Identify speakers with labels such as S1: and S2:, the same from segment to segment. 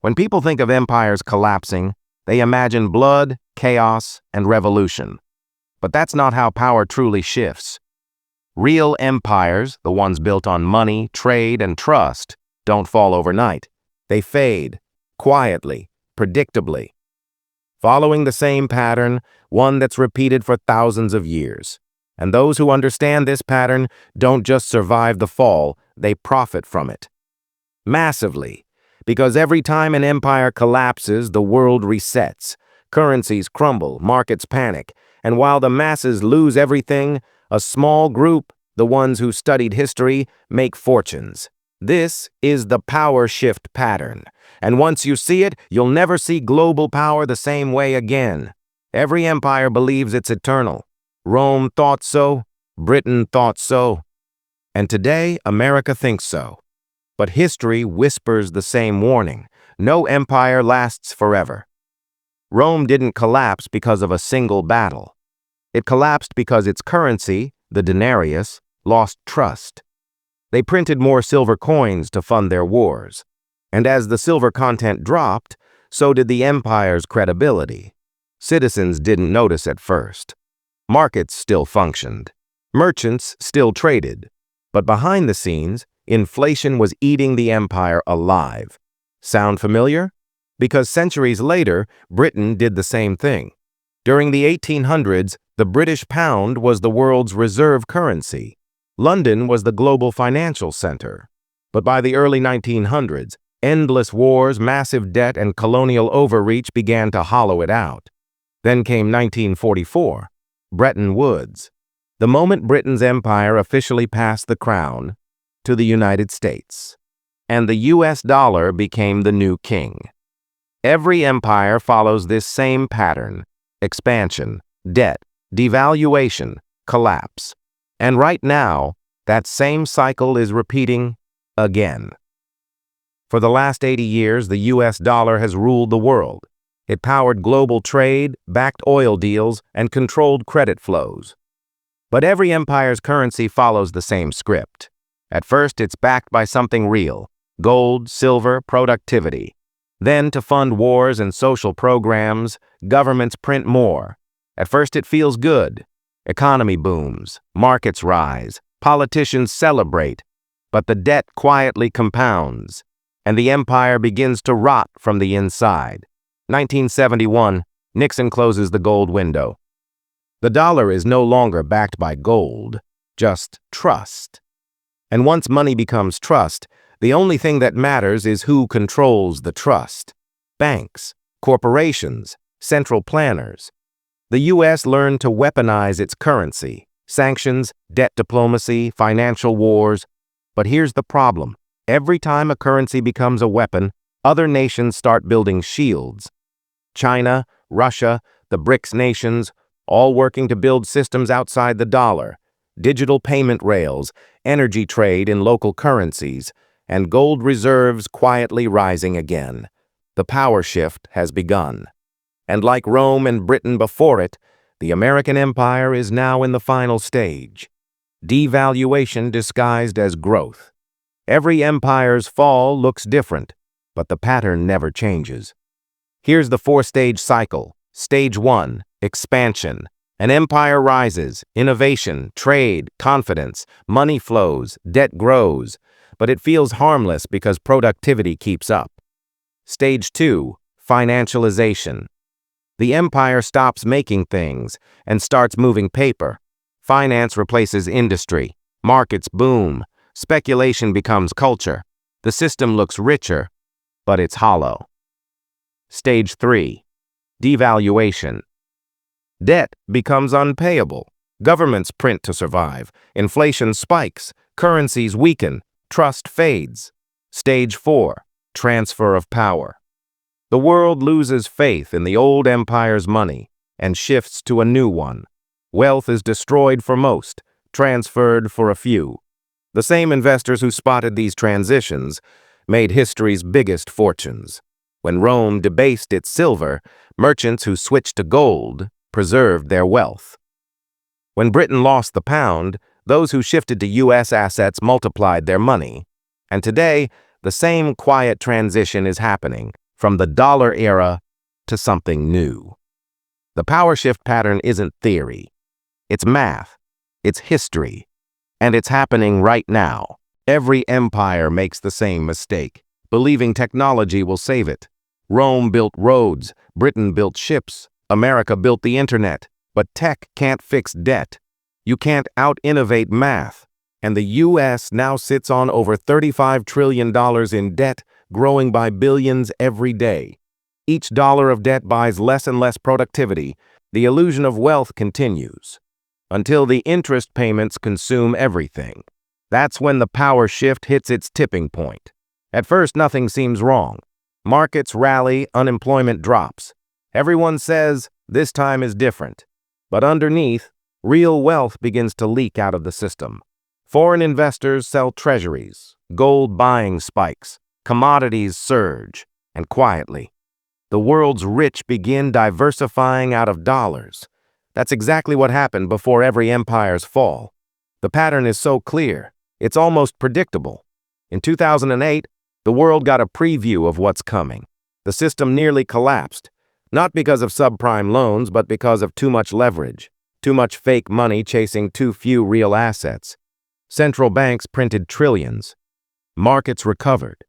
S1: When people think of empires collapsing, they imagine blood, chaos, and revolution. But that's not how power truly shifts. Real empires, the ones built on money, trade, and trust, don't fall overnight. They fade, quietly, predictably, following the same pattern, one that's repeated for thousands of years. And those who understand this pattern don't just survive the fall, they profit from it. Massively, because every time an empire collapses, the world resets. Currencies crumble, markets panic, and while the masses lose everything, a small group, the ones who studied history, make fortunes. This is the power shift pattern. And once you see it, you'll never see global power the same way again. Every empire believes it's eternal. Rome thought so, Britain thought so, and today America thinks so. But history whispers the same warning. No empire lasts forever. Rome didn't collapse because of a single battle. It collapsed because its currency, the denarius, lost trust. They printed more silver coins to fund their wars. And as the silver content dropped, so did the empire's credibility. Citizens didn't notice at first. Markets still functioned. Merchants still traded. But behind the scenes, inflation was eating the empire alive. Sound familiar? Because centuries later, Britain did the same thing. During the 1800s, the British pound was the world's reserve currency. London was the global financial center. But by the early 1900s, endless wars, massive debt, and colonial overreach began to hollow it out. Then came 1944, Bretton Woods, the moment Britain's empire officially passed the crown to the United States, and the US dollar became the new king. Every empire follows this same pattern: expansion, debt, devaluation, collapse. And right now, that same cycle is repeating again. For the last 80 years, the US dollar has ruled the world. It powered global trade, backed oil deals, and controlled credit flows. But every empire's currency follows the same script. At first, it's backed by something real: gold, silver, productivity. Then, to fund wars and social programs, governments print more. At first, it feels good. Economy booms, markets rise, politicians celebrate. But the debt quietly compounds, and the empire begins to rot from the inside. 1971, Nixon closes the gold window. The dollar is no longer backed by gold, just trust. And once money becomes trust, the only thing that matters is who controls the trust. Banks, corporations, central planners. The US learned to weaponize its currency: sanctions, debt diplomacy, financial wars. But here's the problem. Every time a currency becomes a weapon, other nations start building shields. China, Russia, the BRICS nations, all working to build systems outside the dollar: digital payment rails, energy trade in local currencies, and gold reserves quietly rising again. The power shift has begun. And like Rome and Britain before it, the American empire is now in the final stage. Devaluation disguised as growth. Every empire's fall looks different, but the pattern never changes. Here's the four-stage cycle. Stage 1, expansion. An empire rises: innovation, trade, confidence, money flows, debt grows, but it feels harmless because productivity keeps up. Stage 2, financialization. The empire stops making things and starts moving paper. Finance replaces industry. Markets boom. Speculation becomes culture. The system looks richer, but it's hollow. Stage 3, devaluation. Debt becomes unpayable. Governments print to survive. Inflation spikes. Currencies weaken. Trust fades. Stage 4, transfer of power. The world loses faith in the old empire's money and shifts to a new one. Wealth is destroyed for most, transferred for a few. The same investors who spotted these transitions made history's biggest fortunes. When Rome debased its silver, merchants who switched to gold preserved their wealth. When Britain lost the pound, those who shifted to US assets multiplied their money. And today, the same quiet transition is happening. from the dollar era to something new. The power shift pattern isn't theory. It's math. It's history. And it's happening right now. Every empire makes the same mistake, believing technology will save it. Rome built roads, Britain built ships, America built the internet, but tech can't fix debt. You can't out-innovate math. And the US now sits on over $35 trillion in debt, growing by billions every day. Each dollar of debt buys less and less productivity. The illusion of wealth continues until the interest payments consume everything. That's when the power shift hits its tipping point. At first, nothing seems wrong. Markets rally, unemployment drops. Everyone says this time is different. But underneath, real wealth begins to leak out of the system. Foreign investors sell treasuries, gold buying spikes, commodities surge, and quietly, the world's rich begin diversifying out of dollars. That's exactly what happened before every empire's fall. The pattern is so clear, it's almost predictable. In 2008, the world got a preview of what's coming. The system nearly collapsed, not because of subprime loans, but because of too much leverage, too much fake money chasing too few real assets. Central banks printed trillions. Markets recovered.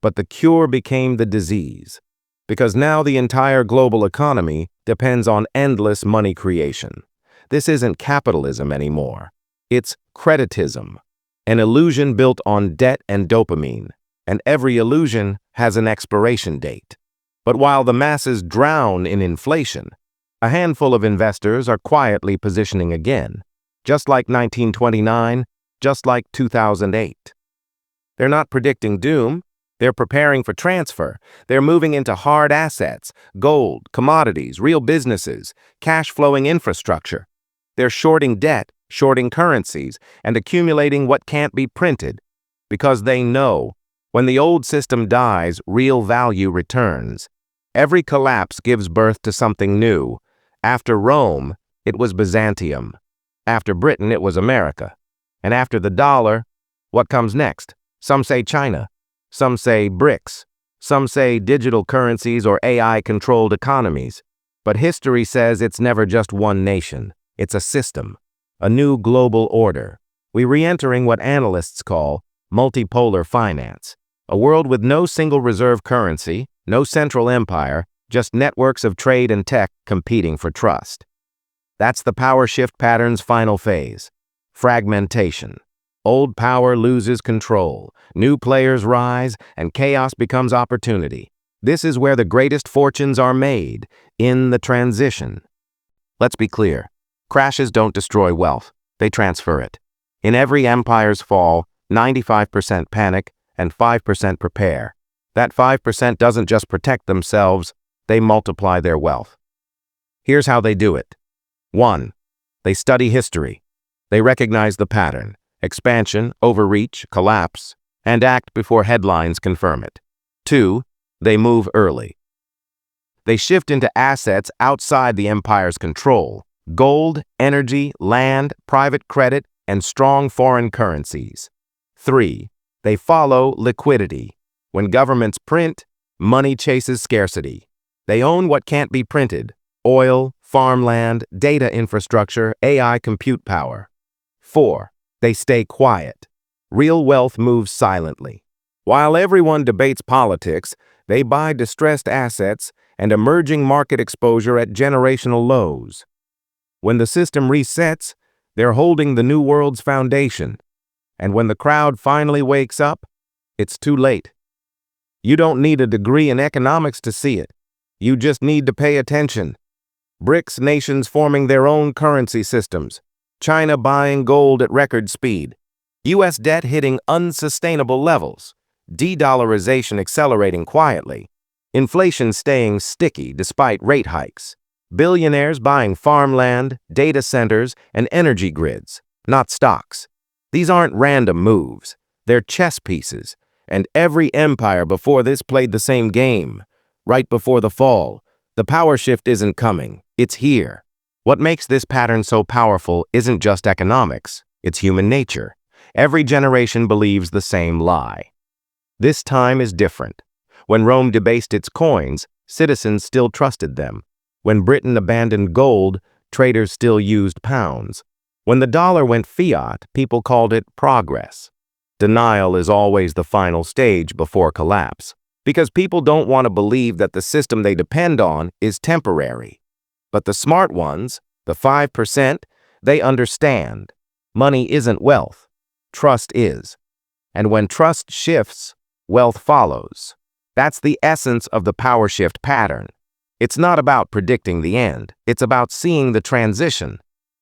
S1: But the cure became the disease, because now the entire global economy depends on endless money creation. This isn't capitalism anymore. It's creditism, an illusion built on debt and dopamine, and every illusion has an expiration date. But while the masses drown in inflation, a handful of investors are quietly positioning again, just like 1929, just like 2008. They're not predicting doom. They're preparing for transfer. They're moving into hard assets, gold, commodities, real businesses, cash-flowing infrastructure. They're shorting debt, shorting currencies, and accumulating what can't be printed, because they know when the old system dies, real value returns. Every collapse gives birth to something new. After Rome, it was Byzantium. After Britain, it was America. And after the dollar, what comes next? Some say China. Some say BRICS. Some say digital currencies or AI-controlled economies. But history says it's never just one nation. It's a system, a new global order. We're re-entering what analysts call multipolar finance, a world with no single reserve currency, no central empire, just networks of trade and tech competing for trust. That's the power shift pattern's final phase. Fragmentation. Old power loses control, new players rise, and chaos becomes opportunity. This is where the greatest fortunes are made, in the transition. Let's be clear. Crashes don't destroy wealth, they transfer it. In every empire's fall, 95% panic and 5% prepare. That 5% doesn't just protect themselves, they multiply their wealth. Here's how they do it. 1. They study history. They recognize the pattern, expansion, overreach, collapse, and act before headlines confirm it. 2. They move early. They shift into assets outside the empire's control: gold, energy, land, private credit, and strong foreign currencies. 3. They follow liquidity. When governments print, money chases scarcity. They own what can't be printed: oil, farmland, data infrastructure, AI compute power. 4. They stay quiet. Real wealth moves silently. While everyone debates politics, they buy distressed assets and emerging market exposure at generational lows. When the system resets, they're holding the new world's foundation. And when the crowd finally wakes up, it's too late. You don't need a degree in economics to see it. You just need to pay attention. BRICS nations forming their own currency systems. China buying gold at record speed. U.S. debt hitting unsustainable levels. De-dollarization accelerating quietly. Inflation staying sticky despite rate hikes. Billionaires buying farmland, data centers, and energy grids, not stocks. These aren't random moves. They're chess pieces. And every empire before this played the same game. Right before the fall, the power shift isn't coming. It's here. What makes this pattern so powerful isn't just economics. It's human nature. Every generation believes the same lie. This time is different. When Rome debased its coins, citizens still trusted them. When Britain abandoned gold, traders still used pounds. When the dollar went fiat, people called it progress. Denial is always the final stage before collapse, because people don't want to believe that the system they depend on is temporary. But the smart ones, the 5%, they understand. Money isn't wealth. Trust is. And when trust shifts, wealth follows. That's the essence of the power shift pattern. It's not about predicting the end. It's about seeing the transition.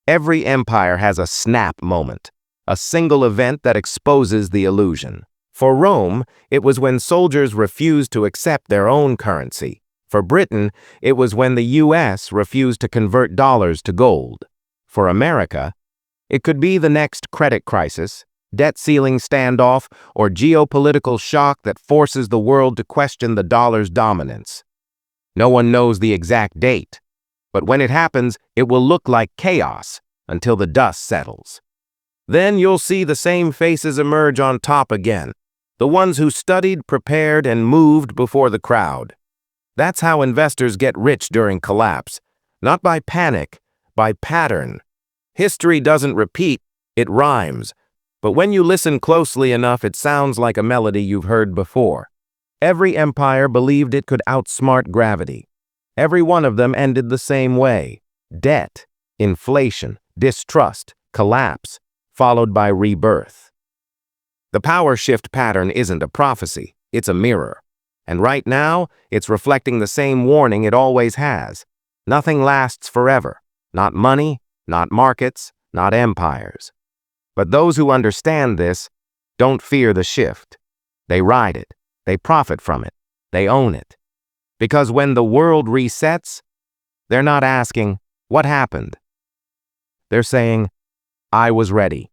S1: Every empire has a snap moment, a single event that exposes the illusion. For Rome, it was when soldiers refused to accept their own currency. For Britain, it was when the US refused to convert dollars to gold. For America, it could be the next credit crisis, debt ceiling standoff, or geopolitical shock that forces the world to question the dollar's dominance. No one knows the exact date, but when it happens, it will look like chaos until the dust settles. Then you'll see the same faces emerge on top again, the ones who studied, prepared, and moved before the crowd. That's how investors get rich during collapse, not by panic, by pattern. History doesn't repeat, it rhymes. But when you listen closely enough, it sounds like a melody you've heard before. Every empire believed it could outsmart gravity. Every one of them ended the same way: debt, inflation, distrust, collapse, followed by rebirth. The power shift pattern isn't a prophecy, it's a mirror. And right now, it's reflecting the same warning it always has. Nothing lasts forever. Not money, not markets, not empires. But those who understand this don't fear the shift. They ride it. They profit from it. They own it. Because when the world resets, they're not asking, "What happened?" They're saying, "I was ready."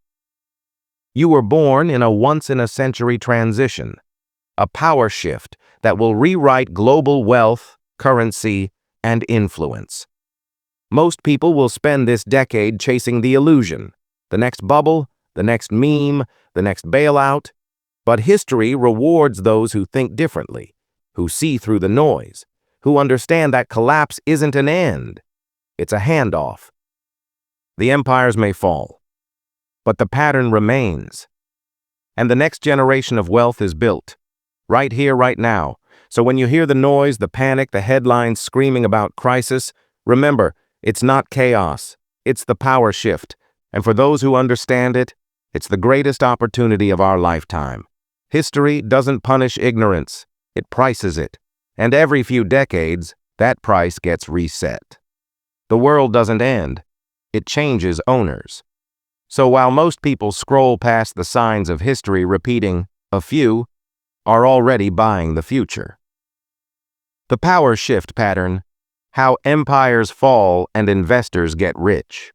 S1: You were born in a once-in-a-century transition, a power shift that will rewrite global wealth, currency, and influence. Most people will spend this decade chasing the illusion, the next bubble, the next meme, the next bailout. But history rewards those who think differently, who see through the noise, who understand that collapse isn't an end. It's a handoff. The empires may fall, but the pattern remains. And the next generation of wealth is built, right here, right now. So when you hear the noise, the panic, the headlines screaming about crisis, remember, it's not chaos, it's the power shift. And for those who understand it, it's the greatest opportunity of our lifetime. History doesn't punish ignorance, it prices it. And every few decades, that price gets reset. The world doesn't end, it changes owners. So while most people scroll past the signs of history repeating, a few are already buying the future. The power shift pattern: how empires fall and investors get rich.